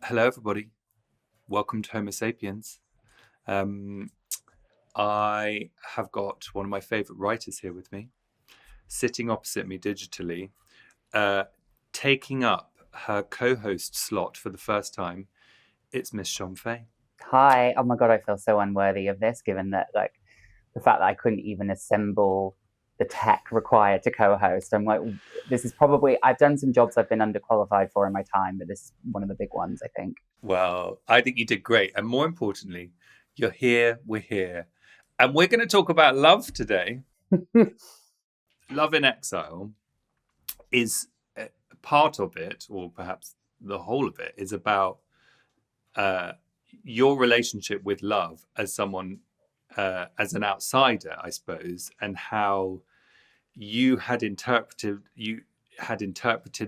Hello, everybody. Welcome to Homo Sapiens. I have got one of my favourite writers here with me, sitting opposite me digitally, uh, taking up her co-host slot for the first time. It's Miss Shon Faye. Hi. Oh my God, I feel so unworthy of this, given that the fact that I couldn't even assemble the tech required to co-host. I'm like, this is probably, I've done some jobs I've been underqualified for in my time, but this is one of the big ones, I think. Well, I think you did great. And more importantly, you're here, we're here. And we're going to talk about love today. Love in Exile is part of it, or perhaps the whole of it, is about uh, your relationship with love as someone, as an outsider, I suppose, and how you had interpreted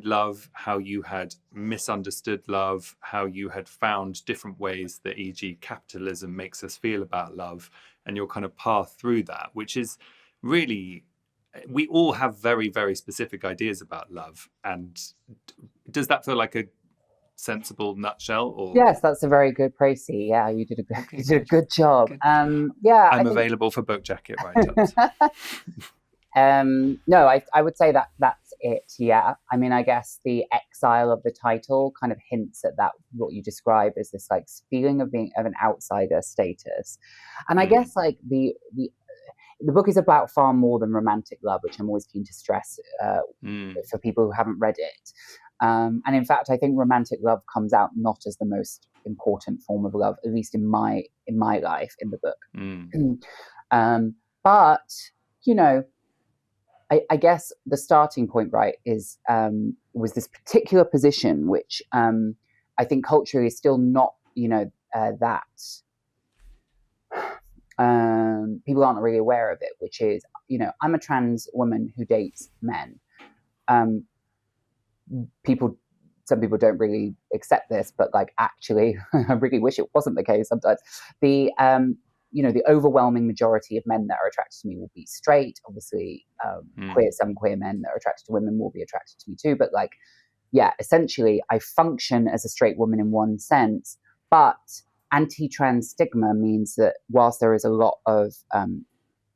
love, how you had misunderstood love, how you had found different ways that, e.g., capitalism makes us feel about love, and your kind of path through that, which is really, we all have very, very specific ideas about love. And does that feel like a sensible nutshell? Or Yes, that's a very good précis. Yeah, you okay, did a good, good job. good. Yeah, I I'm think. available for book jacket write-ups. No, I would say that that's it. Yeah, I mean, I guess the exile of the title kind of hints at that. What you describe as this like feeling of being of an outsider status, and I Mm, guess like the book is about far more than romantic love, which I'm always keen to stress mm, for people who haven't read it. And in fact, I think romantic love comes out not as the most important form of love, at least in my life in the mm, book. um, but you know, I guess the starting point, right, is was this particular position, which I think culturally is still not, that people aren't really aware of it, which is, I'm a trans woman who dates men. Um, people, some people don't really accept this, but like actually, I really wish it wasn't the case sometimes. The the overwhelming majority of men that are attracted to me will be straight. Obviously, mm, some queer men that are attracted to women will be attracted to me too. But like, yeah, essentially, I function as a straight woman in one sense, but anti-trans stigma means that whilst there is a lot of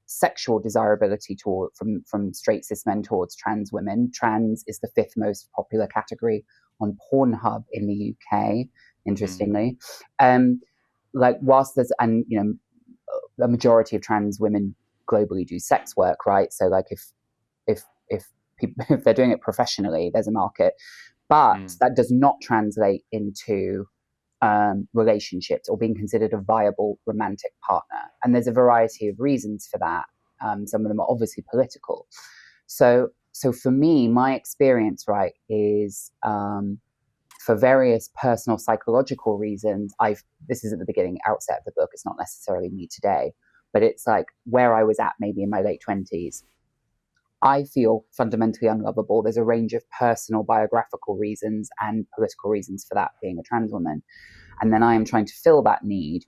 sexual desirability from straight cis men towards trans women, trans is the fifth most popular category on Pornhub in the UK. mm. Interestingly, like whilst there's a majority of trans women globally do sex work, right? So like if people if they're doing it professionally, there's a market, but Mm. that does not translate into relationships or being considered a viable romantic partner. And there's a variety of reasons for that. Some of them are obviously political. So for me, my experience, right, is for various personal psychological reasons. This is at the beginning, outset of the book. It's not necessarily me today, but it's like where I was at maybe in my late 20s. I feel fundamentally unlovable. There's a range of personal biographical reasons and political reasons for that, being a trans woman. And then I am trying to fill that need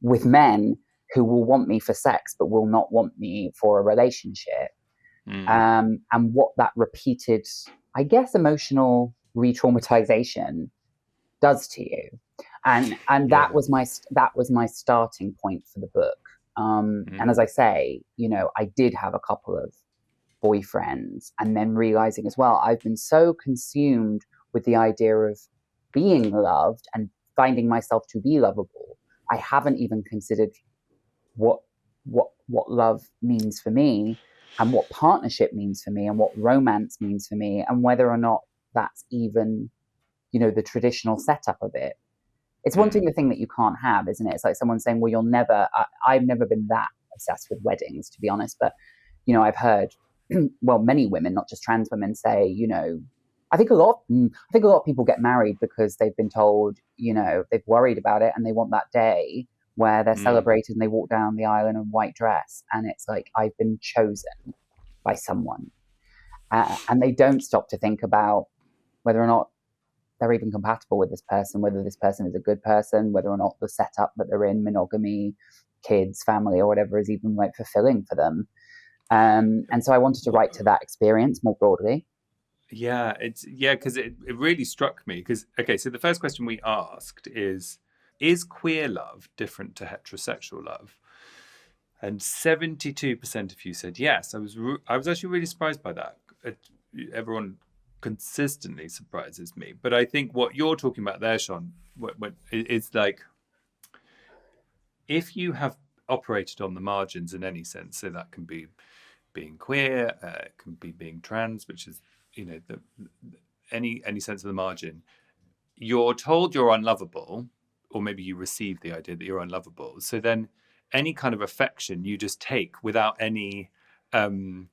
with men who will want me for sex, but will not want me for a relationship. Mm. And what that repeated, I guess, emotional re-traumatization does to you. And Yeah. that was my starting point for the book. And as Mm. I say, I did have a couple of boyfriends, and then realizing as well, I've been so consumed with the idea of being loved and finding myself to be lovable, I haven't even considered what what love means for me, and what partnership means for me, and what romance means for me, and whether or not that's even the traditional setup of it. It's wanting Mm. the thing that you can't have, isn't it? It's like someone saying, well, you'll never I've never been that obsessed with weddings, to be honest, but I've heard well, many women, not just trans women, say, I think a lot of people get married because they've been told, they've worried about it and they want that day where they're Mm. celebrated and they walk down the aisle in a white dress, and it's like, I've been chosen by someone, and they don't stop to think about whether or not they're even compatible with this person, whether this person is a good person, whether or not the setup that they're in, monogamy, kids, family, or whatever, is even like fulfilling for them. And so I wanted to write to that experience more broadly. because it really struck me. Because, okay, so the first question we asked is queer love different to heterosexual love? And 72% of you said yes. I was actually really surprised by that. Everyone consistently surprises me. But I think what you're talking about there, Sean, is like, if you have operated on the margins in any sense, so that can be being queer, it can be being trans, which is, any sense of the margin, you're told you're unlovable, or maybe you receive the idea that you're unlovable. So then any kind of affection you just take without um,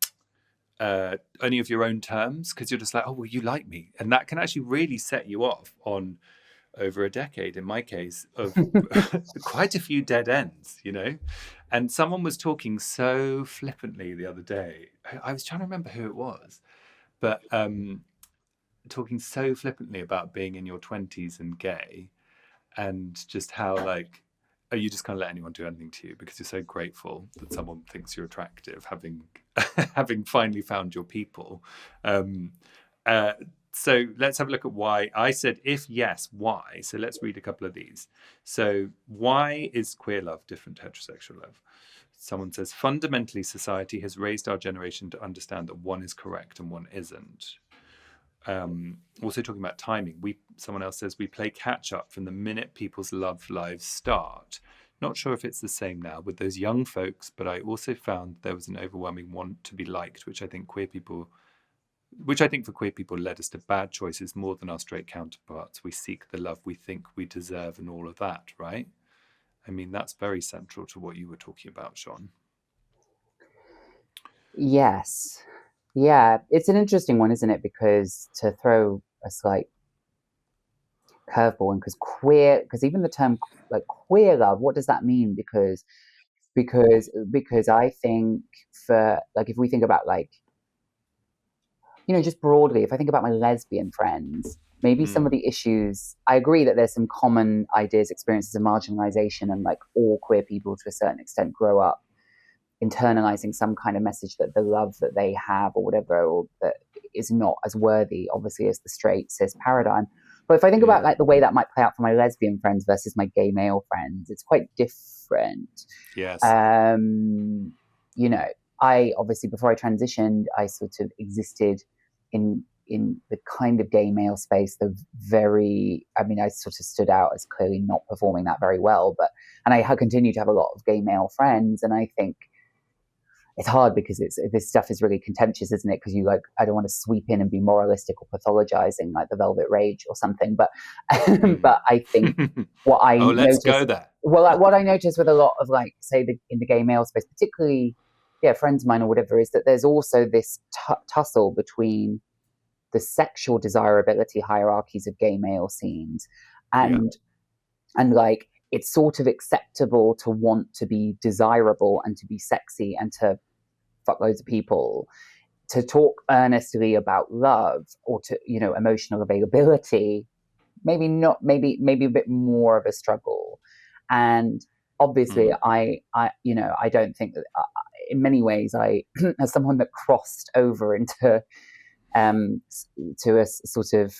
any of your own terms, because you're just like, oh, well, you like me. And that can actually really set you off on over a decade, in my case, of quite a few dead ends, And someone was talking so flippantly the other day. I was trying to remember who it was, but talking so flippantly about being in your 20s and gay, and just how, like, oh, you just can't let anyone do anything to you because you're so grateful that someone thinks you're attractive, having having finally found your people. Um, uh, so let's have a look at why. I said, if yes, why? So let's read a couple of these. So, why is queer love different to heterosexual love? Someone says, fundamentally, society has raised our generation to understand that one is correct and one isn't. Also talking about timing, someone else says, we play catch up from the minute people's love lives start. Not sure if it's the same now with those young folks, but I also found there was an overwhelming want to be liked, which I think for queer people led us to bad choices more than our straight counterparts. We seek the love we think we deserve and all of that, right? I mean, that's very central to what you were talking about, Sean. Yes. Yeah, it's an interesting one, isn't it? Because to throw a slight curveball in, because even the term like queer love, what does that mean? Because I think, for like, if we think about, like, just broadly, if I think about my lesbian friends, maybe some of the issues, I agree that there's some common ideas, experiences of marginalization, and like all queer people to a certain extent grow up internalizing some kind of message that the love that they have or whatever, or that is not as worthy, obviously, as the straight cis paradigm. But if I think about like the way that might play out for my lesbian friends versus my gay male friends, it's quite different. Yes. I obviously, before I transitioned, I sort of existed in the kind of gay male space, I sort of stood out as clearly not performing that very well, and I continue to have a lot of gay male friends, and I think it's hard because this stuff is really contentious, isn't it? Because I don't want to sweep in and be moralistic or pathologizing like the Velvet Rage or something, but but I think what I let's go there. Well, what I notice with a lot of, like, say, in the gay male space, particularly, friends of mine or whatever, is that there's also this tussle between the sexual desirability hierarchies of gay male scenes, and like, it's sort of acceptable to want to be desirable and to be sexy and to fuck loads of people, to talk earnestly about love or to, emotional availability, maybe not, maybe a bit more of a struggle. And obviously, I don't think that, in many ways, I, as someone that crossed over into to a sort of,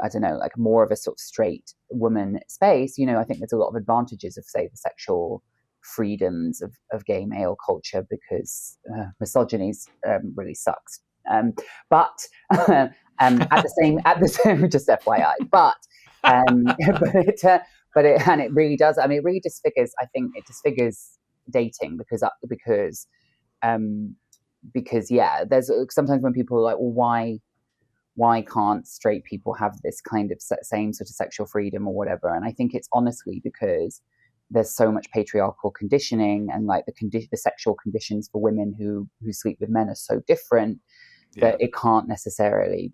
I don't know, like more of a sort of straight woman space, I think there's a lot of advantages of, say, the sexual freedoms of gay male culture, because misogyny really sucks. But at the same, just FYI, but it really does. I mean, it really disfigures. I think it disfigures dating because there's sometimes when people are like, well, why can't straight people have this kind of same sort of sexual freedom or whatever? And I think it's honestly because there's so much patriarchal conditioning, and like the sexual conditions for women who sleep with men are so different that it can't necessarily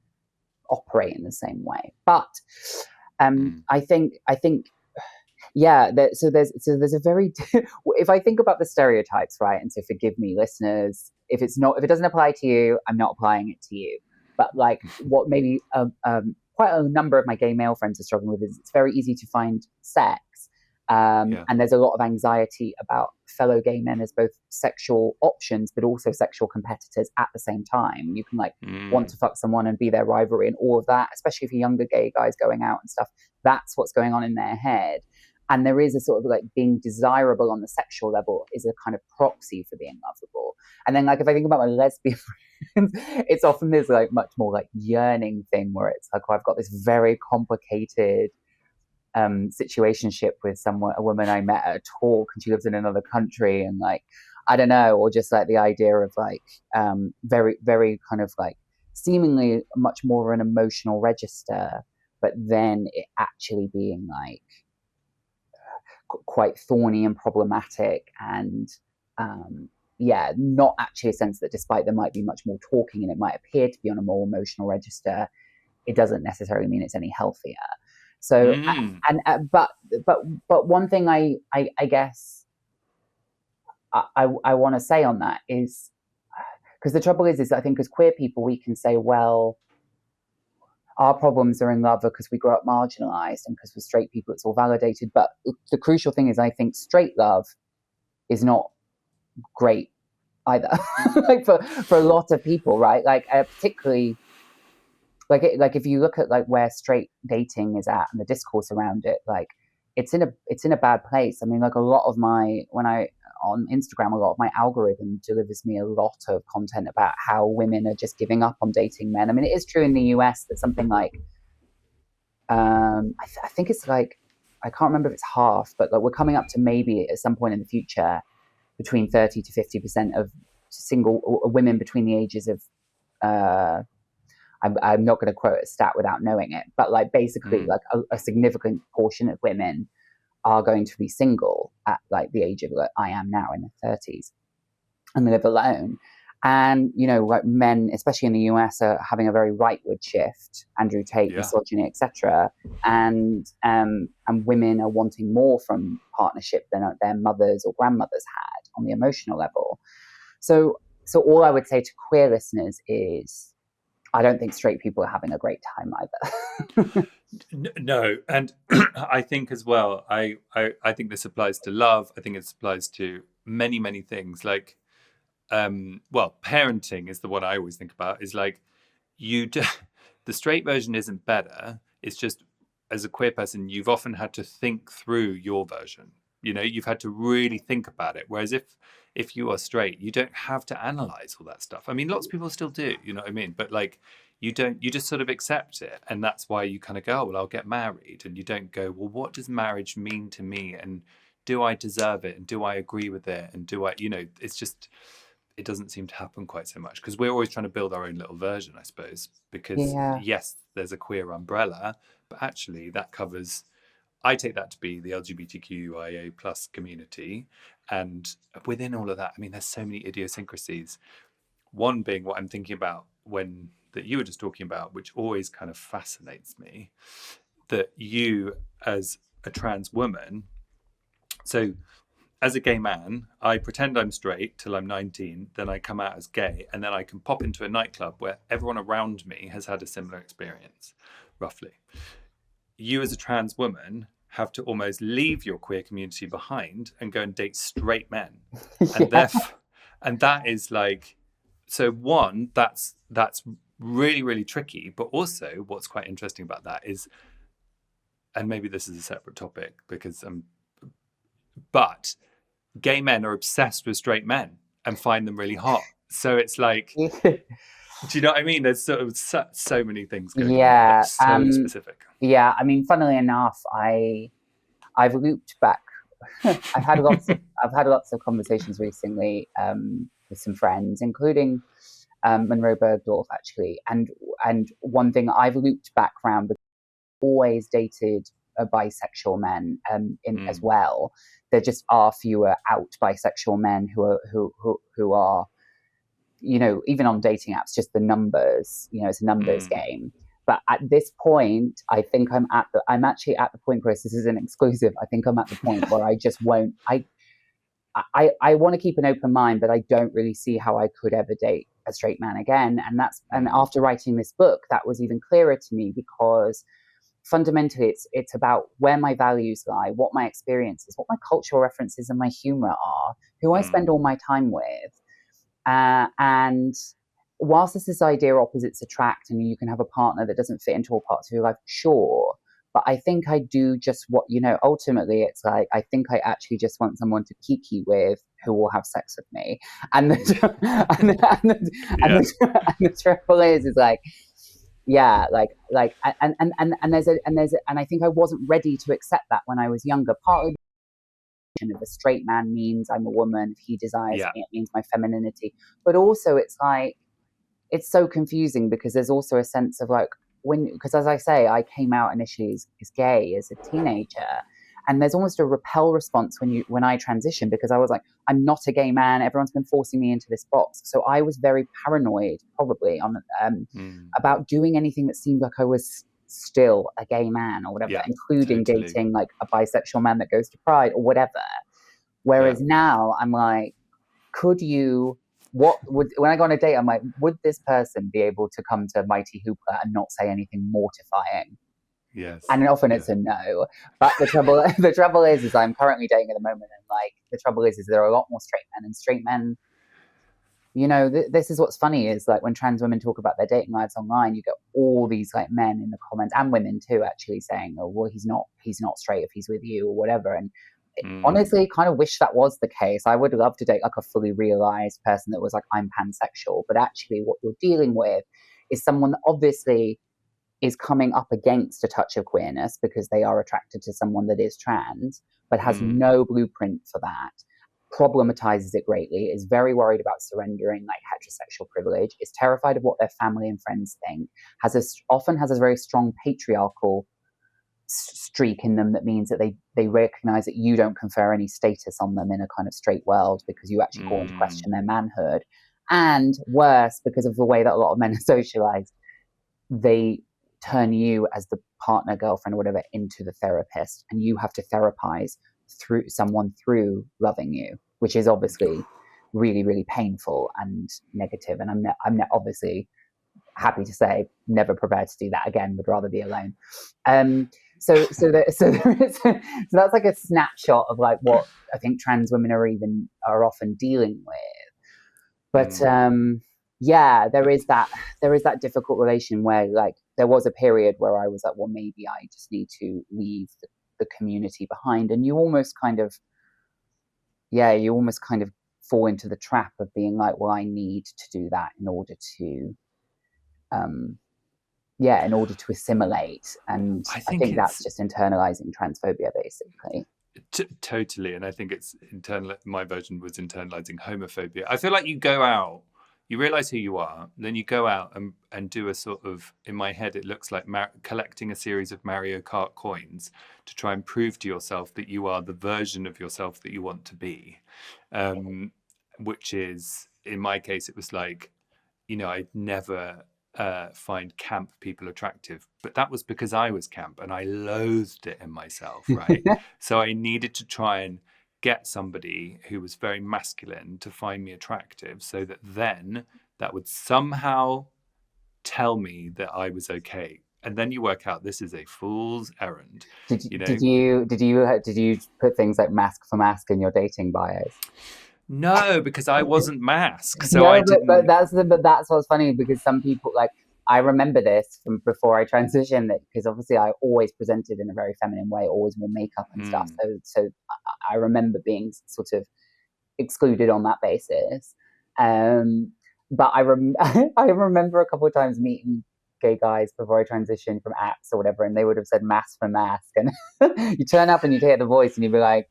operate in the same way. But I think so there's a very if I think about the stereotypes, right, and so forgive me, listeners, if it doesn't apply to you, I'm not applying it to you. But like, what maybe quite a number of my gay male friends are struggling with is, it's very easy to find sex Yeah. And there's a lot of anxiety about fellow gay men as both sexual options, but also sexual competitors at the same time. You can like want to fuck someone and be their rivalry and all of that, especially if you're younger gay guys going out and stuff. That's what's going on in their head. And there is a sort of like being desirable on the sexual level is a kind of proxy for being lovable. And then like if I think about my lesbian friends, it's often this like much more like yearning thing where it's like, oh, I've got this very complicated situationship with a woman I met at a talk, and she lives in another country, and like I don't know, or just like the idea of like very very kind of like seemingly much more of an emotional register, but then it actually being like quite thorny and problematic, and yeah, not actually a sense that despite there might be much more talking and it might appear to be on a more emotional register, it doesn't necessarily mean it's any healthier. So, but one thing I guess I want to say on that is because the trouble is I think as queer people we can say, well, our problems are in love because we grew up marginalized, and because we're straight people it's all validated. But the crucial thing is I think straight love is not great either, like for a lot of people, right? Like particularly. Like if you look at like where straight dating is at and the discourse around it, like it's in a bad place. I mean, like a lot of on Instagram, a lot of my algorithm delivers me a lot of content about how women are just giving up on dating men. I mean, it is true in the US that something like I think it's like I can't remember if it's half, but like we're coming up to maybe at some point in the future between 30 to 50% of single women between the ages of I'm not going to quote a stat without knowing it, but like basically like a significant portion of women are going to be single at like the age of like I am now in their 30s and live alone. And, you know, like men, especially in the US, are having a very rightward shift, Andrew Tate, misogyny, etc. And women are wanting more from partnership than their mothers or grandmothers had on the emotional level. So all I would say to queer listeners is I don't think straight people are having a great time either. No, and I think as well, I think this applies to love. I think it applies to many, many things. Like, well, parenting is the one I always think about. Is like the straight version isn't better. It's just as a queer person, you've often had to think through your version. You know, you've had to really think about it. Whereas if you are straight, you don't have to analyze all that stuff. I mean, lots of people still do. You know what I mean? But like, you don't. You just sort of accept it, and that's why you kind of go, oh, well, I'll get married, and you don't go, well, what does marriage mean to me, and do I deserve it, and do I agree with it, and do I, you know, it's just it doesn't seem to happen quite so much because we're always trying to build our own little version, I suppose. Because yes, there's a queer umbrella, but actually that covers. I take that to be the LGBTQIA plus community, and within all of that, I mean, there's so many idiosyncrasies. One being what I'm thinking about when that you were just talking about, which always kind of fascinates me, that you as a trans woman, so as a gay man, I pretend I'm straight till I'm 19, then I come out as gay, and then I can pop into a nightclub where everyone around me has had a similar experience, roughly. You as a trans woman have to almost leave your queer community behind and go and date straight men. And and that is like, so one, that's really, really tricky. But also what's quite interesting about that is, and maybe this is a separate topic because but gay men are obsessed with straight men and find them really hot. So it's like, do you know what I mean? There's sort of so many things going on that are so specific. Yeah, I mean, funnily enough, I've looped back. I've had lots of conversations recently with some friends, including Monroe Bergdorf, actually. And one thing I've looped back around, because I've always dated bisexual men as well. There just are fewer out bisexual men who are, you know, even on dating apps, just the numbers. You know, it's a numbers game. But at this point, I think I'm actually at the point, Chris, this is an exclusive. I think I'm at the point where I just won't. I want to keep an open mind, but I don't really see how I could ever date a straight man again. And after writing this book, that was even clearer to me, because fundamentally it's about where my values lie, what my experiences, what my cultural references and my humor are, who I spend all my time with. And whilst this is idea opposites attract and you can have a partner that doesn't fit into all parts of your life, sure. But I think I do just what, ultimately it's like, I think I actually just want someone to kiki with who will have sex with me. And the trouble is like, yeah, and I think I wasn't ready to accept that when I was younger. Partly if a straight man means I'm a woman, if he desires me, it means my femininity. But also it's like, it's so confusing because there's also a sense of like, because as I say, I came out initially as gay as a teenager, and there's almost a repel response when I transitioned, because I was like, I'm not a gay man. Everyone's been forcing me into this box. So I was very paranoid, probably, about doing anything that seemed like I was still a gay man or whatever, including dating like a bisexual man that goes to Pride or whatever. Whereas now I'm like, when I go on a date, I'm like, would this person be able to come to Mighty Hoopla and not say anything mortifying? Yes. And often it's a no. But the trouble is I'm currently dating at the moment, and like the trouble is there are a lot more straight men, and straight men, this is what's funny is like when trans women talk about their dating lives online, you get all these like men in the comments, and women too, actually saying, oh well, he's not straight if he's with you or whatever. And honestly, kind of wish that was the case. I would love to date like a fully realized person that was like, I'm pansexual. But actually what you're dealing with is someone that obviously is coming up against a touch of queerness because they are attracted to someone that is trans, but has no blueprint for that, problematizes it greatly, is very worried about surrendering like heterosexual privilege, is terrified of what their family and friends think, often has a very strong patriarchal streak in them that means that they recognize that you don't confer any status on them in a kind of straight world because you actually go on to question their manhood. And worse, because of the way that a lot of men are socialized, they turn you as the partner, girlfriend, or whatever into the therapist, and you have to therapize through loving you, which is obviously really, really painful and negative. And I'm obviously happy to say never prepared to do that again, would rather be alone. So that's like a snapshot of like what I think trans women are often dealing with. But yeah, there is that difficult relation where like there was a period where I was like, well, maybe I just need to leave the community behind, and you almost kind of fall into the trap of being like, well, I need to do that in order to assimilate. And I think that's just internalizing transphobia, basically. Totally. And I think it's my version was internalizing homophobia. I feel like you go out, you realize who you are, then you go out and do a sort of, in my head, it looks like collecting a series of Mario Kart coins to try and prove to yourself that you are the version of yourself that you want to be. Which is, in my case, it was like, I'd never find camp people attractive, but that was because I was camp and I loathed it in myself, right? So I needed to try and get somebody who was very masculine to find me attractive, so that then that would somehow tell me that I was okay. And then you work out this is a fool's errand. Did you put things like mask for mask in your dating bios? No, because I wasn't masked, so no, I didn't. But that's what's funny, because some people, like, I remember this from before I transitioned, because obviously I always presented in a very feminine way, always wore makeup and stuff. So I remember being sort of excluded on that basis. But I remember a couple of times meeting gay guys before I transitioned from apps or whatever, and they would have said mask for mask, and you turn up and you'd hear the voice and you'd be like,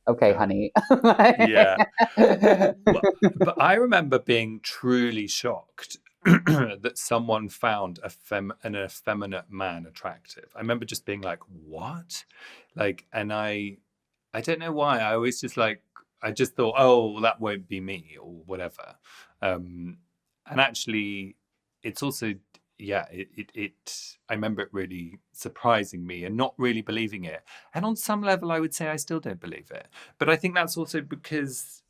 okay, honey. Yeah. But I remember being truly shocked that someone found an effeminate man attractive. I remember just being like, what? Like, and I don't know why. I always just like, I just thought, oh, that won't be me or whatever. And actually, it's also, yeah, I remember it really surprising me and not really believing it. And on some level, I would say I still don't believe it. But I think that's also because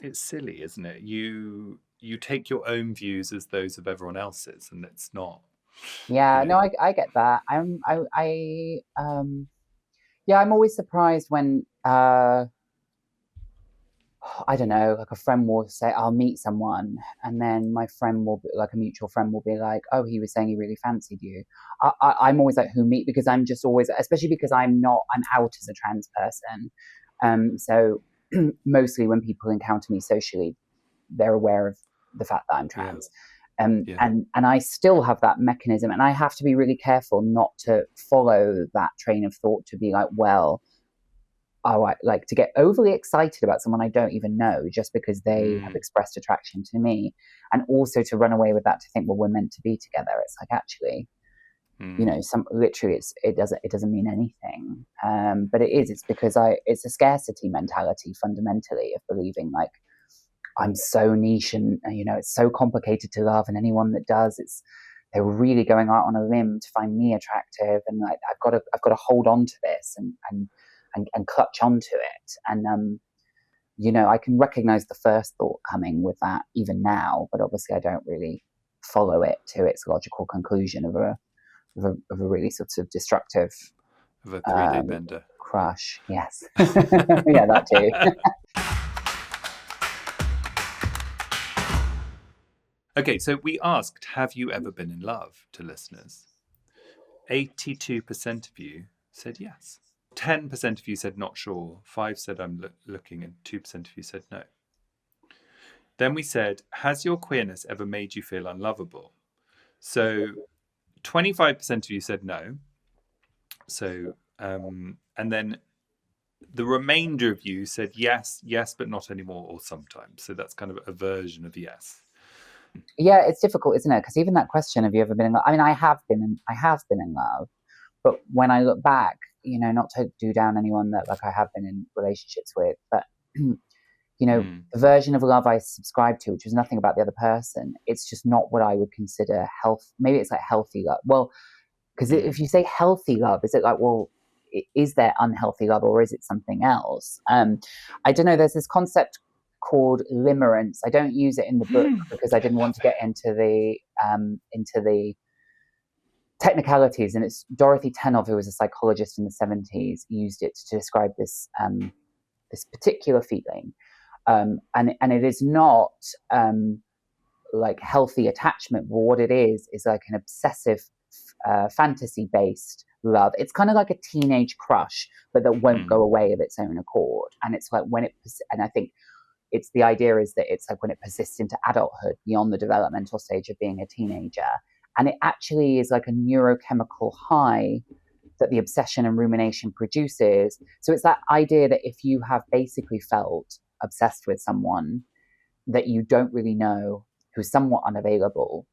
it's silly, isn't it? You take your own views as those of everyone else's, and it's not. Yeah, you no, know. I get that. Yeah, I'm always surprised when I don't know, like a friend will say, I'll meet someone, and then my friend will be, like a mutual friend will be like, oh, he was saying he really fancied you. I'm always like, who meet? Because I'm just always, especially because I'm out as a trans person. So mostly when people encounter me socially, they're aware of the fact that I'm Yeah, trans. yeah. And I still have that mechanism, and I have to be really careful not to follow that train of thought to be like, well, oh, I like to get overly excited about someone I don't even know just because they have Mm, expressed attraction to me, and also to run away with that to think, well, we're meant to be together. It's like actually, mm, some literally, it doesn't mean anything. But it is. It's because it's a scarcity mentality fundamentally of believing like I'm so niche and it's so complicated to love, and anyone that does, they're really going out on a limb to find me attractive, and like I've got to hold on to this and clutch onto it. And I can recognize the first thought coming with that even now, but obviously I don't really follow it to its logical conclusion of a really sort of destructive of a 3-day um, bender. crush. Yes, yeah, that too. Okay, so we asked, have you ever been in love, to listeners? 82% of you said yes. 10% of you said not sure. 5 said I'm looking, and 2% of you said no. Then we said, has your queerness ever made you feel unlovable? So 25% of you said no. So, and then the remainder of you said yes, yes, but not anymore, or sometimes. So that's kind of a version of yes. Yeah, it's difficult, isn't it? Because even that question, have you ever been in love? I mean, I have been in love, but when I look back, not to do down anyone that like I have been in relationships with, but Mm, the version of love I subscribe to, which was nothing about the other person, it's just not what I would consider health. Maybe it's like healthy love. Well, because if mm, you say healthy love, is it like, well, is there unhealthy love or is it something else? I don't know. There's this concept called limerence. I don't use it in the book because I didn't want to get into the technicalities. And it's Dorothy Tenov, who was a psychologist in the 70s, used it to describe this particular feeling. And it is not like healthy attachment. But what it is like an obsessive fantasy based love. It's kind of like a teenage crush, but that won't mm, go away of its own accord. And it's like and I think it's the idea is that it's like when it persists into adulthood beyond the developmental stage of being a teenager. And it actually is like a neurochemical high that the obsession and rumination produces. So it's that idea that if you have basically felt obsessed with someone that you don't really know, who's somewhat unavailable,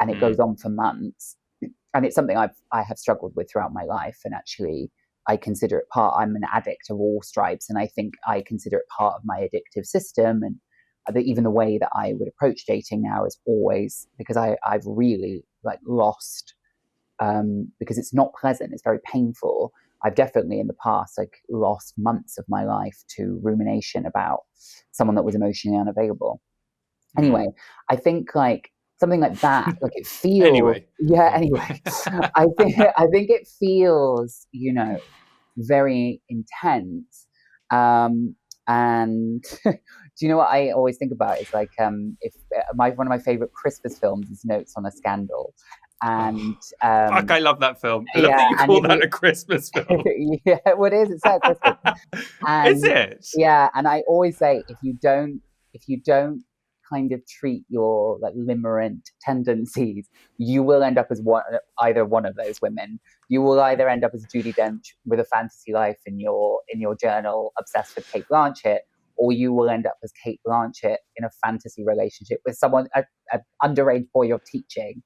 and it goes mm, on for months, and it's something I have struggled with throughout my life, and actually I consider it part. I'm an addict of all stripes, and I think I consider it part of my addictive system. And even the way that I would approach dating now is always because I've really like lost because it's not pleasant. It's very painful. I've definitely in the past like lost months of my life to rumination about someone that was emotionally unavailable. Anyway, mm. I think like something like that, like it feels, Anyway. yeah. Yeah. Anyway, I think it feels, very intense. And do you know what I always think about is like if my one of my favorite Christmas films is Notes on a Scandal, Oh, and fuck, I love that film. I love that yeah, you and call if that you a Christmas film. yeah, what is it's set at Christmas. Is And it? yeah, and I always say if you don't kind of treat your like limerent tendencies, you will end up as either one of those women. You will either end up as Judy Dench with a fantasy life in your journal, obsessed with Kate Blanchett, or you will end up as Kate Blanchett in a fantasy relationship with someone a underage boy you're teaching.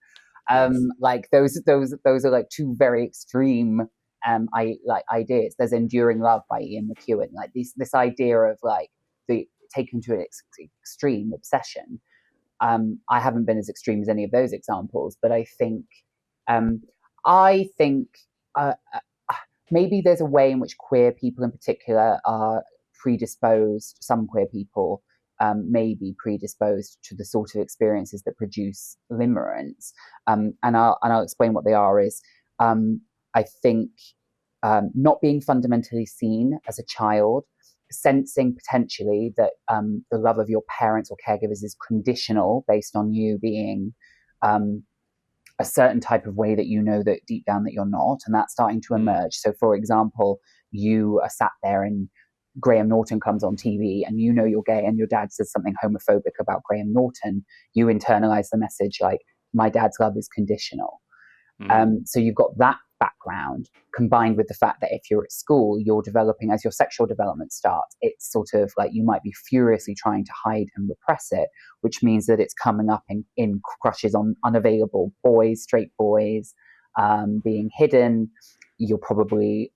Yes. Like those are like two very extreme I like ideas. There's Enduring Love by Ian McEwan. Like this idea of like the taken to an extreme obsession. I haven't been as extreme as any of those examples, but um, I think maybe there's a way in which queer people in particular are predisposed. Some queer people may be predisposed to the sort of experiences that produce limerence. And I'll explain what they are. Is I think not being fundamentally seen as a child, sensing potentially that the love of your parents or caregivers is conditional based on you being a certain type of way that you know that deep down that you're not, and that's starting to emerge. So, for example, you are sat there and Graham Norton comes on TV and you know you're gay and your dad says something homophobic about Graham Norton, you internalize the message like, my dad's love is conditional. So you've got that background combined with the fact that if you're at school, you're developing, as your sexual development starts, it's sort of like you might be furiously trying to hide and repress it, which means that it's coming up in crushes on unavailable boys, straight boys, being hidden. You're probably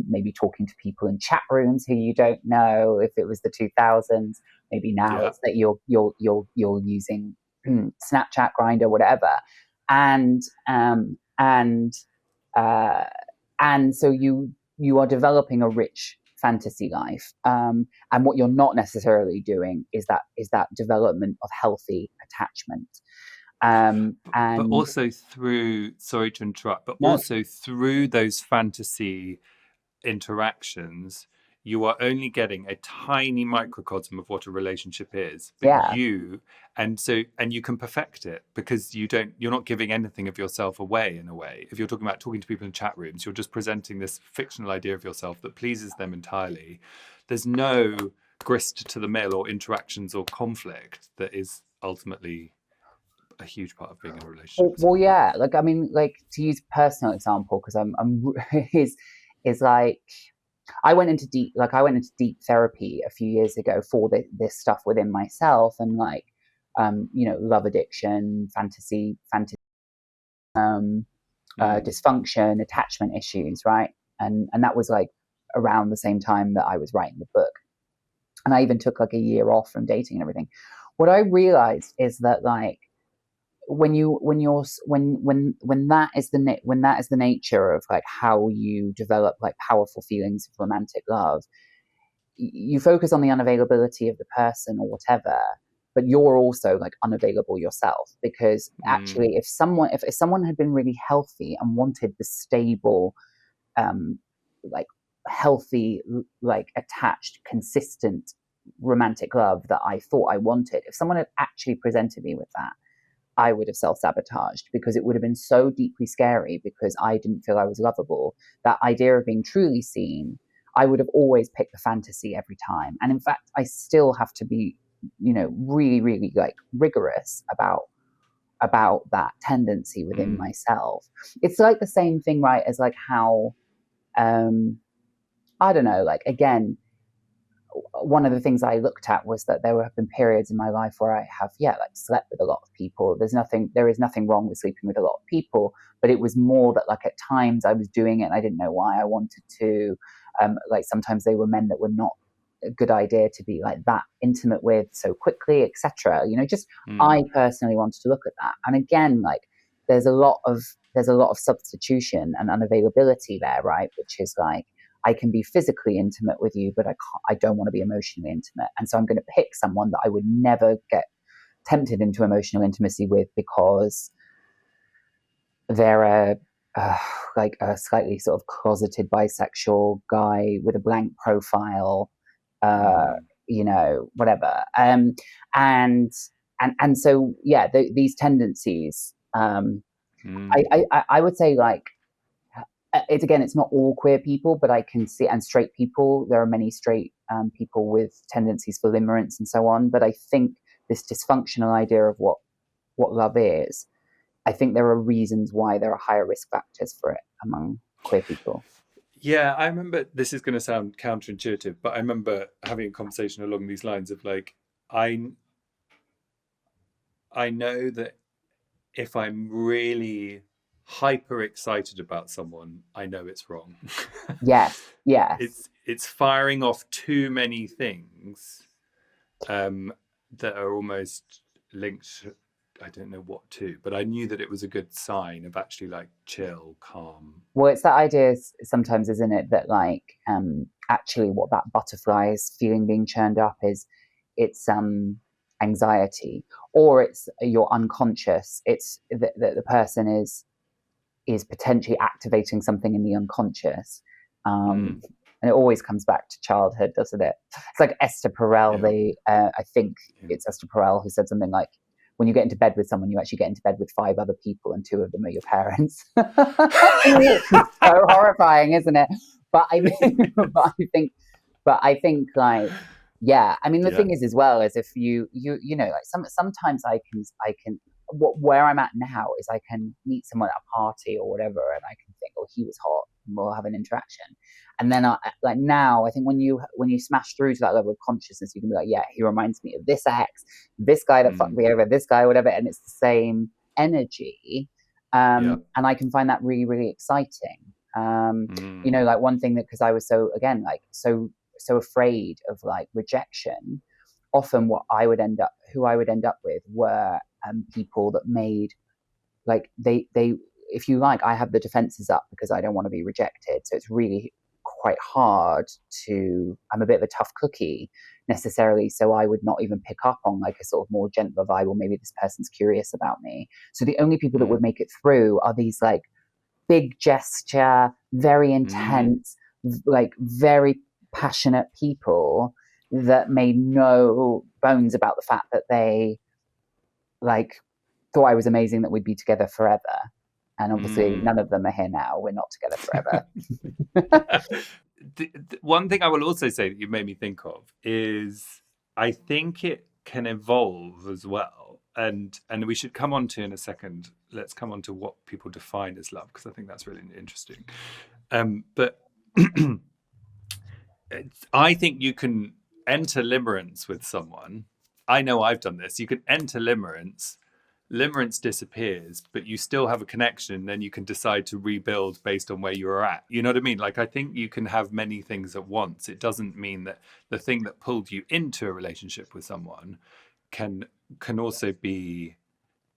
maybe talking to people in chat rooms who you don't know. If it was the 2000s, maybe now it's that you're using Snapchat, Grindr, whatever, and so you are developing a rich fantasy life, and what you're not necessarily doing is that development of healthy attachment. But also through, sorry to interrupt, but also through those fantasy interactions, you are only getting a tiny microcosm of what a relationship is. But you can perfect it because you're not giving anything of yourself away in a way. If you're talking about talking to people in chat rooms, you're just presenting this fictional idea of yourself that pleases them entirely. There's no grist to the mill or interactions or conflict that is ultimately a huge part of being in a relationship. Well, yeah, like I mean, like to use a personal example, because I'm is like I went into deep therapy a few years ago for this stuff within myself, and like love addiction, fantasy, dysfunction, attachment issues, right? And that was like around the same time that I was writing the book, and I even took like a year off from dating and everything. What I realized is that like when that is the nature of like how you develop like powerful feelings of romantic love, you focus on the unavailability of the person or whatever, but you're also like unavailable yourself, because actually if someone had been really healthy and wanted the stable like healthy, like attached, consistent romantic love that I thought I wanted, if someone had actually presented me with that, I would have self-sabotaged, because it would have been so deeply scary, because I didn't feel I was lovable. That idea of being truly seen, I would have always picked the fantasy every time. And in fact, I still have to be, really, really like rigorous about that tendency within myself. It's like the same thing, right, as like how, I don't know, like again, one of the things I looked at was that there have been periods in my life where I have, like slept with a lot of people. There is nothing wrong with sleeping with a lot of people, but it was more that like at times I was doing it and I didn't know why I wanted to. Like sometimes they were men that were not a good idea to be like that intimate with so quickly, etc. I personally wanted to look at that. And again, like there's a lot of substitution and unavailability there, right? Which is like, I can be physically intimate with you, but I don't want to be emotionally intimate. And so I'm going to pick someone that I would never get tempted into emotional intimacy with, because they're like a slightly sort of closeted bisexual guy with a blank profile, whatever. And so, these tendencies, I would say like, it's not all queer people, but I can see, and straight people, there are many straight people with tendencies for limerence and so on. But I think this dysfunctional idea of what love is, I think there are reasons why there are higher risk factors for it among queer people. Yeah, I remember, this is going to sound counterintuitive, but I remember having a conversation along these lines of like, I know that if I'm really hyper excited about someone, I know it's wrong. Yes. It's firing off too many things that are almost linked. I don't know what to, but I knew that it was a good sign of actually like chill, calm. Well, it's that idea sometimes, isn't it, that like actually what that butterfly is feeling being churned up is it's anxiety, or it's your unconscious. It's that the person is potentially activating something in the unconscious. And it always comes back to childhood, doesn't it? It's like Esther Perel, I think it's Esther Perel who said something like, when you get into bed with someone, you actually get into bed with 5 other people and 2 of them are your parents. So horrifying, isn't it? But I think like, yeah, I mean, the thing is as well, is if you know, like sometimes I can where I'm at now is I can meet someone at a party or whatever, and I can think, oh, he was hot, and we'll have an interaction. And then like now, I think when you smash through to that level of consciousness, you can be like, yeah, he reminds me of this ex, this guy that fucked me over, this guy, whatever, and it's the same energy. And I can find that really, really exciting. You know, like one thing that, because I was so afraid of like rejection, often who I would end up with were people that made, like, they if you like, I have the defenses up because I don't want to be rejected, so it's really quite hard to, I'm a bit of a tough cookie necessarily, so I would not even pick up on like a sort of more gentler vibe, or maybe this person's curious about me. So the only people that would make it through are these like big gesture, very intense, like very passionate people that made no bones about the fact that they like thought I was amazing, that we'd be together forever. And obviously none of them are here now. We're not together forever. One thing I will also say that you made me think of is, I think it can evolve as well. And we should come on to, in a second, let's come on to what people define as love, because I think that's really interesting. But I think you can enter limerence with someone. I know I've done this. You can enter limerence disappears, but you still have a connection. Then you can decide to rebuild based on where you are at. You know what I mean? Like, I think you can have many things at once. It doesn't mean that the thing that pulled you into a relationship with someone can also be,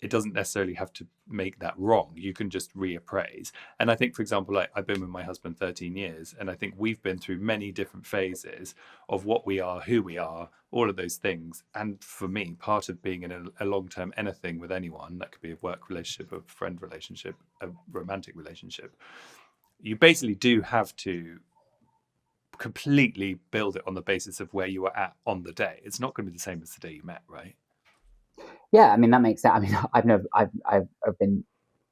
it doesn't necessarily have to make that wrong. You can just reappraise. And I think, for example, like, I've been with my husband 13 years, and I think we've been through many different phases of what we are, who we are, all of those things. And for me, part of being in a long-term anything with anyone, that could be a work relationship, a friend relationship, a romantic relationship, you basically do have to completely build it on the basis of where you were at on the day. It's not going to be the same as the day you met, right? Yeah, I mean, that makes sense. I mean, I've been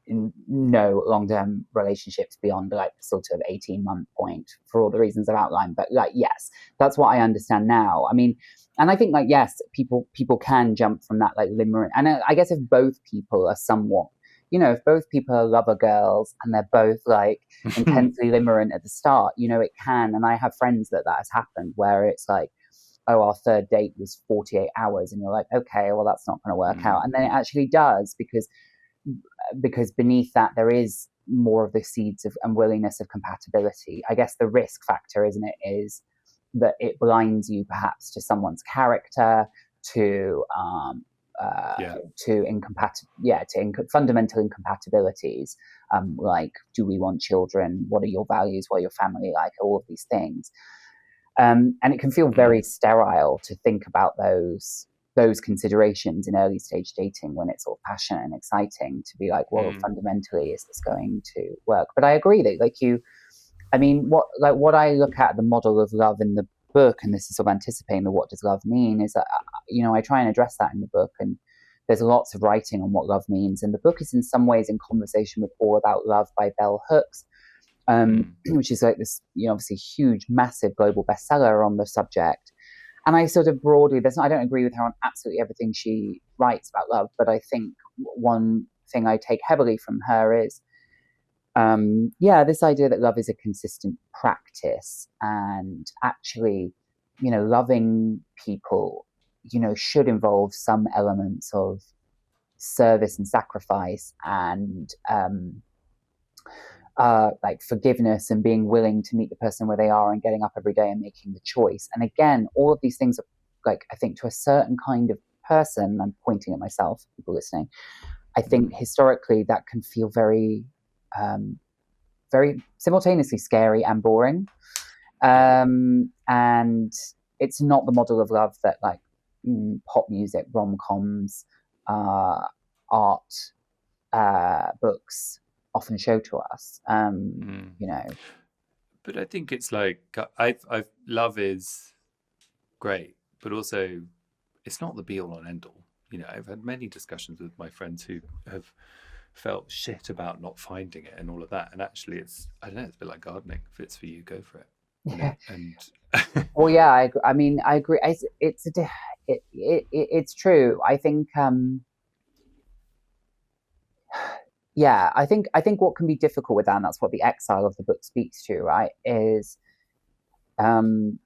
in no long-term relationships beyond like sort of 18-month point for all the reasons I've outlined. But like, yes, that's what I understand now. I mean, and I think like, yes, people can jump from that like limerent. And I guess if both people are somewhat, you know, if both people are lover girls and they're both like intensely limerent at the start, you know, it can. And I have friends that has happened where it's like, oh, our third date was 48 hours. And you're like, okay, well, that's not going to work out. And then it actually does, because beneath that, there is more of the seeds of and willingness of compatibility. I guess the risk factor, isn't it, is that it blinds you perhaps to someone's character, to fundamental incompatibilities, like, do we want children? What are your values? What are your family like? All of these things. And it can feel very sterile to think about those considerations in early stage dating, when it's all passionate and exciting, to be like, well, fundamentally, is this going to work? But I agree that, like, I mean, what I look at the model of love in the book, and this is sort of anticipating the what does love mean, is that, you know, I try and address that in the book, and there's lots of writing on what love means. And the book is in some ways in conversation with All About Love by Bell Hooks, which is like this, you know, obviously huge, massive global bestseller on the subject. And I sort of broadly, I don't agree with her on absolutely everything she writes about love, but I think one thing I take heavily from her is, this idea that love is a consistent practice, and actually, you know, loving people, you know, should involve some elements of service and sacrifice, and like forgiveness, and being willing to meet the person where they are, and getting up every day and making the choice. And again, all of these things are, like, I think to a certain kind of person, I'm pointing at myself, people listening, I think historically that can feel very, very simultaneously scary and boring. And it's not the model of love that, like, pop music, rom-coms, art books often show to us. You know, But I think it's like I've love is great, but also it's not the be all and end all. You know, I've had many discussions with my friends who have felt shit about not finding it and all of that. And actually, it's I don't know, it's a bit like gardening. If it's for you, go for it. You know, yeah. and Well, yeah, I mean, I agree. It's true. I think, yeah, I think what can be difficult with that, and that's what the exile of the book speaks to, right? Is um,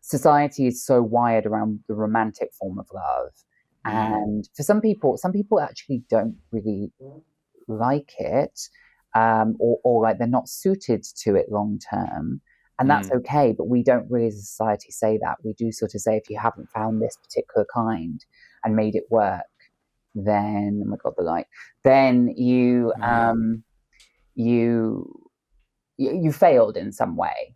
society is so wired around the romantic form of love, mm, and for some people actually don't really like it, or like they're not suited to it long term. And that's mm, okay, but we don't really as a society say that. We do sort of say if you haven't found this particular kind and made it work, then oh my god, the light, then oh yeah, you you failed in some way.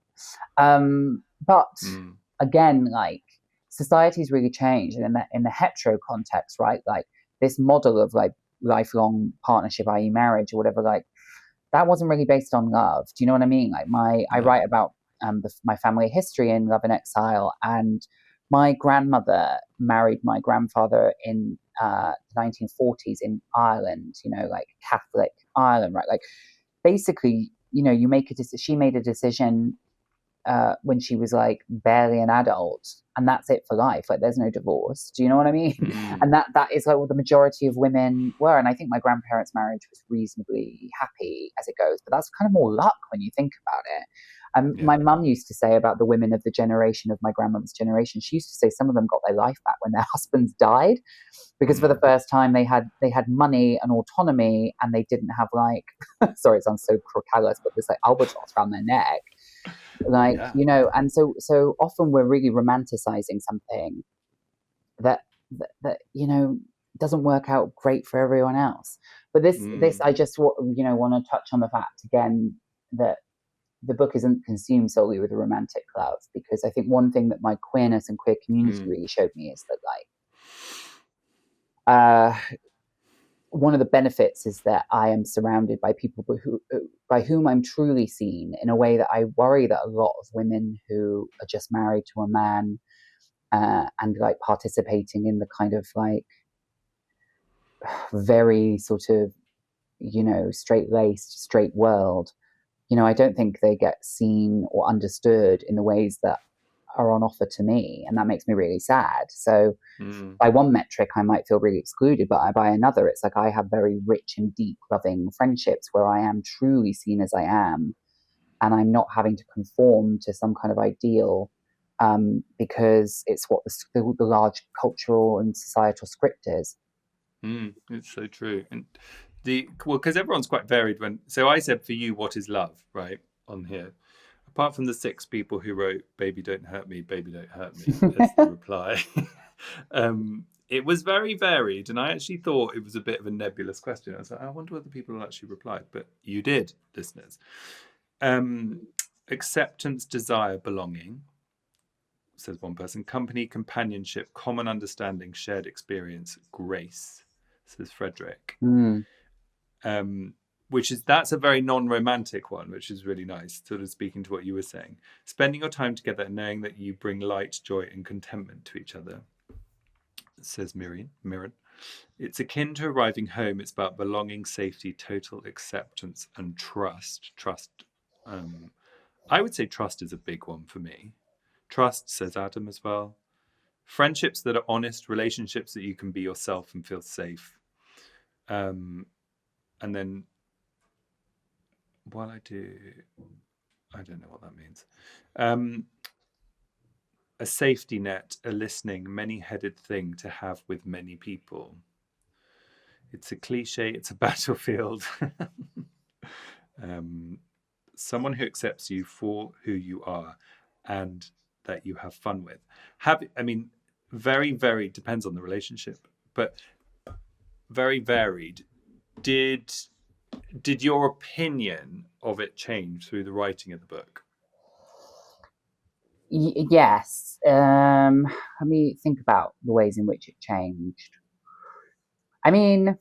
But mm, again, like society's really changed, and in the hetero context, right? Like this model of like lifelong partnership, i.e., marriage or whatever, like that wasn't really based on love. Do you know what I mean? Like I no, write about my family history in Love in Exile, and my grandmother married my grandfather in the 1940s in Ireland. You know, like Catholic Ireland, right? Like basically, you know, you make a decision. She made a decision when she was like barely an adult, and that's it for life. Like there's no divorce. Do you know what I mean? mm, And that is like what the majority of women were. And I think my grandparents' marriage was reasonably happy as it goes, but that's kind of more luck when you think about it. yeah, My mum used to say about the women of the generation of my grandmother's generation. She used to say some of them got their life back when their husbands died, because for the mm, first time they had money and autonomy, and they didn't have like sorry, it sounds so callous, but this like albatross around their neck, like, yeah, you know. And so often we're really romanticizing something that you know doesn't work out great for everyone else. But this mm, I just you know want to touch on the fact again that the book isn't consumed solely with a romantic love, because I think one thing that my queerness and queer community mm, really showed me is that like uh one of the benefits is that I am surrounded by people by whom I'm truly seen, in a way that I worry that a lot of women who are just married to a man, and like participating in the kind of like very sort of, you know, straight laced, straight world, you know, I don't think they get seen or understood in the ways that are on offer to me. And that makes me really sad. So mm, by one metric, I might feel really excluded, but by another, it's like I have very rich and deep, loving friendships where I am truly seen as I am, and I'm not having to conform to some kind of ideal, because it's what the large cultural and societal script is. it's so true. And because everyone's quite varied. So I said for you, what is love, right, on here? Apart from the six people who wrote "Baby Don't Hurt Me, Baby Don't Hurt Me" as the reply, it was very varied, and I actually thought it was a bit of a nebulous question. I was like, I wonder whether people will actually reply, but you did, listeners. Um, Acceptance, desire, belonging, says one person. Company, companionship, common understanding, shared experience, grace, says Frederick. Mm. Um, that's a very non-romantic one, which is really nice, sort of speaking to what you were saying. Spending your time together and knowing that you bring light, joy, and contentment to each other, says Mirren. It's akin to arriving home. It's about belonging, safety, total acceptance, and trust. Um, I would say trust is a big one for me. Trust, says Adam as well. Friendships that are honest, relationships that you can be yourself and feel safe. Um, and then while I don't know what that means. Um, a safety net, a listening, many headed thing to have with many people. It's a cliche, it's a battlefield. um, Someone who accepts you for who you are and that you have fun with. Very varied, depends on the relationship, but very varied. Did your opinion of it change through the writing of the book? Yes. Let me think about the ways in which it changed. I mean,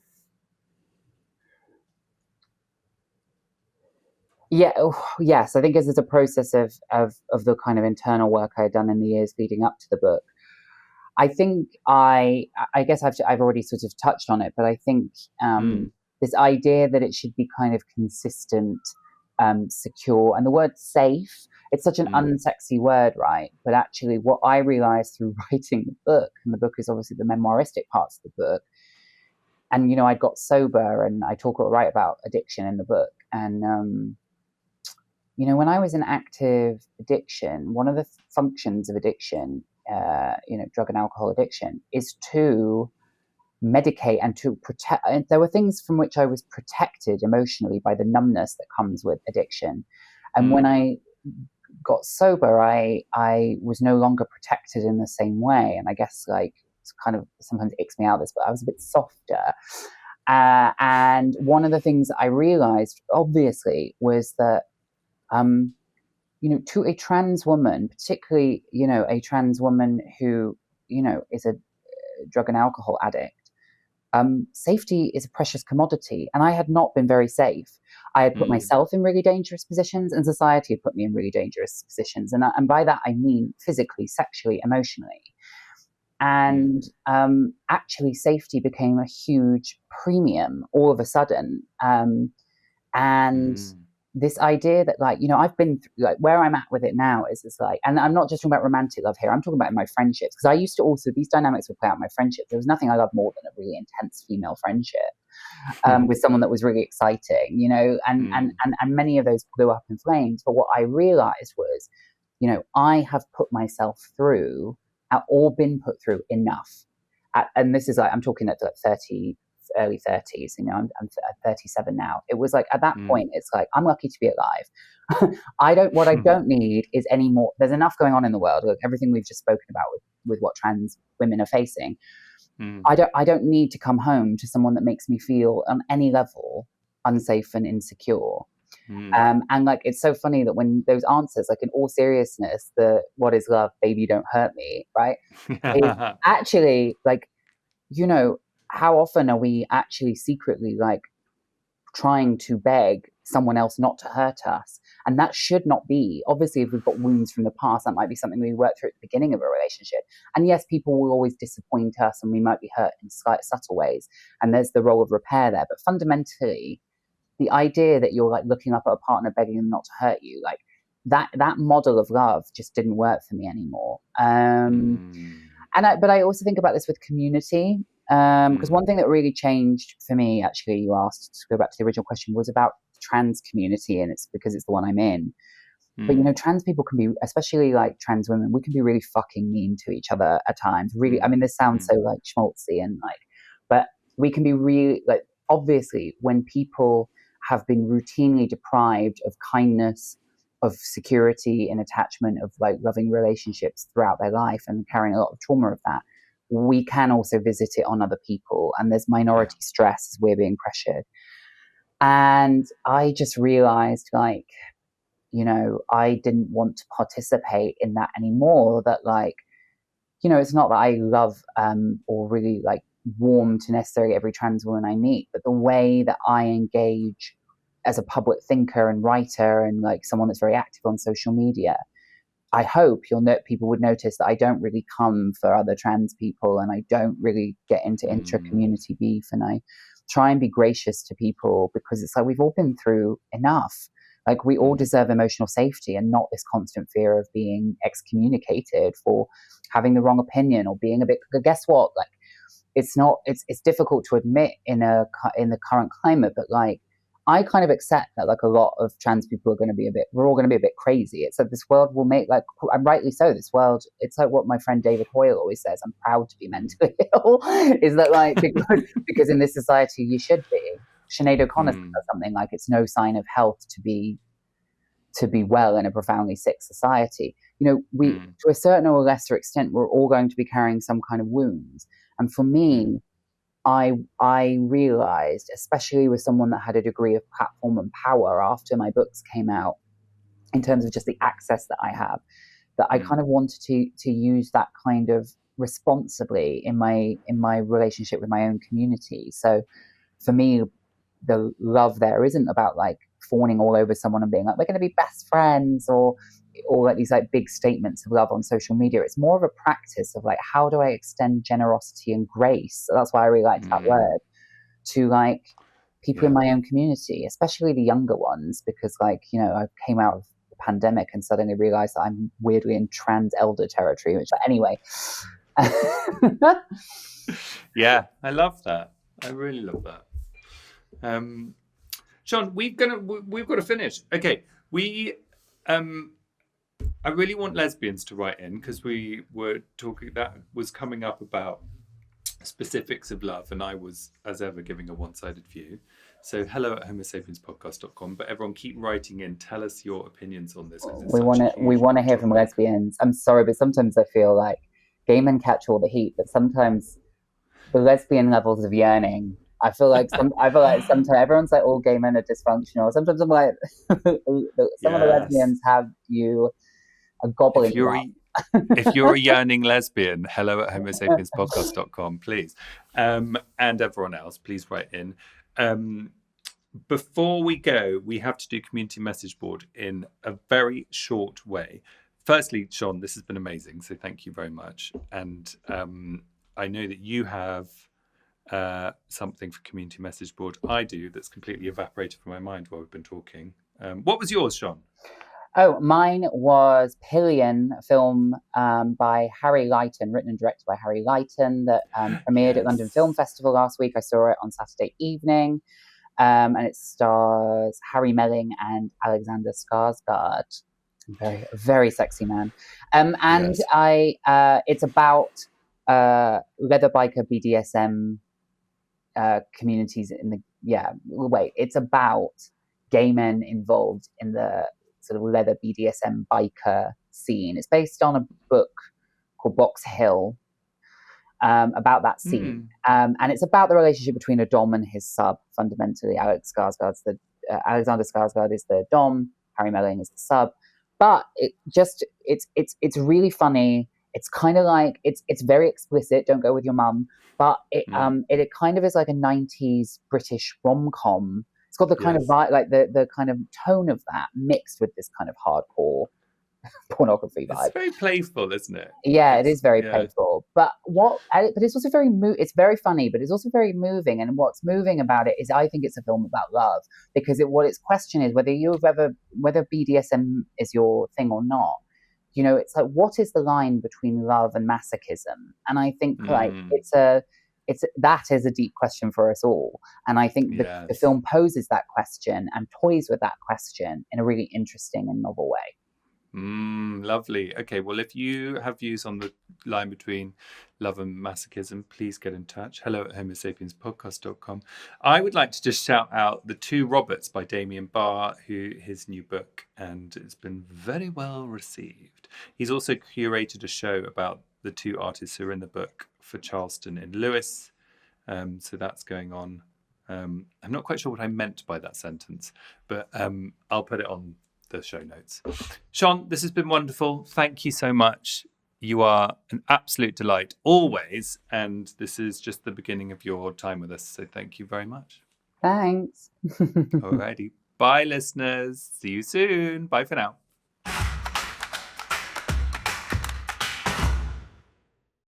yeah, yes. I think as a process of the kind of internal work I had done in the years leading up to the book, I think I guess I've already sort of touched on it, but I think Mm, this idea that it should be kind of consistent, secure, and the word safe. It's such an mm, unsexy word, right? But actually, what I realized through writing the book, and the book is obviously the memoiristic parts of the book, and I got sober, and I talk or write about addiction in the book, and when I was in active addiction, one of the functions of addiction, drug and alcohol addiction, is to medicate and to protect. And there were things from which I was protected emotionally by the numbness that comes with addiction. And when mm, I got sober, I was no longer protected in the same way. And I guess like it's kind of sometimes icks me out this, but I was a bit softer. And one of the things I realized, obviously, was that um, to a trans woman, particularly, a trans woman who, is a drug and alcohol addict, safety is a precious commodity. And I had not been very safe. I had put mm, myself in really dangerous positions, and society had put me in really dangerous positions. And by that, I mean physically, sexually, emotionally. mm, And actually, safety became a huge premium all of a sudden. And mm, this idea that I've been like where I'm at with it now is like, and I'm not just talking about romantic love here, I'm talking about in my friendships, because I used to also, these dynamics would play out in my friendships. There was nothing I loved more than a really intense female friendship with someone that was really exciting, mm, and many of those blew up in flames. But what I realized was, I have put myself through or been put through enough. And this is like, I'm talking at like 30, early 30s, I'm 37 now. It was like at that mm, point, it's like, I'm lucky to be alive. What I don't need is any more. There's enough going on in the world. Like everything we've just spoken about with what trans women are facing. mm, I don't need to come home to someone that makes me feel on any level unsafe and insecure. mm. And like it's so funny that when those answers, like in all seriousness, the what is love, baby, don't hurt me, right? Is actually like, you know, how often are we actually secretly like trying to beg someone else not to hurt us? And that should not be. Obviously, if we've got wounds from the past, that might be something we work through at the beginning of a relationship. And yes, people will always disappoint us and we might be hurt in slight, subtle ways. And there's the role of repair there. But fundamentally, the idea that you're like looking up at a partner begging them not to hurt you, like that model of love just didn't work for me anymore. Mm, But I also think about this with community, because mm, one thing that really changed for me, actually, you asked to go back to the original question, was about the trans community, and it's because it's the one I'm in. But mm, trans people can be, especially like trans women, we can be really fucking mean to each other at times. Really, I mm, mean, this sounds mm, so like schmaltzy and like, but we can be really like, obviously, when people have been routinely deprived of kindness, of security and attachment, of like loving relationships throughout their life and carrying a lot of trauma of that, we can also visit it on other people. And there's yeah. minority stress as we're being pressured. And I just realized like, I didn't want to participate in that anymore. That like, it's not that I love or really like warm to necessarily every trans woman I meet, but the way that I engage as a public thinker and writer and like someone that's very active on social media, I hope people would notice that I don't really come for other trans people and I don't really get into intra Mm, community beef, and I try and be gracious to people because it's like we've all been through enough. Like we all mm, deserve emotional safety and not this constant fear of being excommunicated for having the wrong opinion or being a bit. Guess what? Like it's not. It's difficult to admit in the current climate, but like I kind of accept that like a lot of trans people are going to be we're all going to be a bit crazy. It's like this world will make like, and rightly so, this world, it's like what my friend David Hoyle always says, I'm proud to be mm, mentally ill, is that like, because in this society you should be. Sinead O'Connor mm, says something like it's no sign of health to be well in a profoundly sick society. We, mm, to a certain or lesser extent, we're all going to be carrying some kind of wounds. And for mm, me, I realized, especially with someone that had a degree of platform and power after my books came out, in terms of just the access that I have, that I kind of wanted to use that kind of responsibly in my relationship with my own community. So for me, the love there isn't about like fawning all over someone and being like, we're going to be best friends, or like these like big statements of love on social media. It's more of a practice of like, how do I extend generosity and grace? So that's why I really liked that word, to like people in my own community, especially the younger ones, because like, you know, I came out of the pandemic and suddenly realized that I'm weirdly in trans elder territory, which, but anyway. Yeah, I love that. I really love that. Shon, we've got to finish. Okay, I really want lesbians to write in, because we were talking, that was coming up about specifics of love, and I was, as ever, giving a one-sided view. So hello at homosapienspodcast.com, but everyone keep writing in. Tell us your opinions on this. We want to hear from lesbians. I'm sorry, but sometimes I feel like gay men catch all the heat, but sometimes the lesbian levels of yearning, I feel like sometimes everyone's like, all gay men are dysfunctional. Sometimes I'm like, some of the lesbians have you gobbling. If you're a yearning lesbian, hello at homosapienspodcast.com, please. And everyone else, please write in. Before we go, we have to do community message board in a very short way. Firstly, Shon, this has been amazing, so thank you very much. And I know that you have something for community message board. I do, that's completely evaporated from my mind while we've been talking. What was yours, Shon? Oh, mine was Pillion, a film by Harry Lighton, written and directed by Harry Lighton, that premiered at London Film Festival last week. I saw it on Saturday evening, and it stars Harry Melling and Alexander Skarsgård. Very, very sexy man. It's about leather biker BDSM communities in the it's about gay men involved in the sort of leather BDSM biker scene. It's based on a book called Box Hill about that scene, and it's about the relationship between a dom and his sub. Fundamentally, Alexander Skarsgård is the dom, Harry Melling is the sub. But it's really funny. It's kind of like it's very explicit. Don't go with your mum. But it kind of is like a 90s British rom-com. It's got the kind of vibe, like the kind of tone of that mixed with this kind of hardcore pornography vibe. It's very playful, isn't it? Yeah, it is very playful. But it's also it's very funny, but it's also very moving. And what's moving about it is, I think it's a film about love, because what its question is whether BDSM is your thing or not. You know, it's like, what is the line between love and masochism? And I think like that is a deep question for us all. And I think the film poses that question and toys with that question in a really interesting and novel way. Lovely. Okay, well, if you have views on the line between love and masochism, please get in touch. Hello at homosapienspodcast.com. I would like to just shout out The Two Roberts by Damien Barr, his new book, and it's been very well received. He's also curated a show about the two artists who are in the book for Charleston in Lewis. So that's going on. I'm not quite sure what I meant by that sentence, but I'll put it on the show notes. Shon, this has been wonderful. Thank you so much. You are an absolute delight always, and this is just the beginning of your time with us, so thank you very much. Thanks. Alrighty. Bye, listeners. See you soon. Bye for now.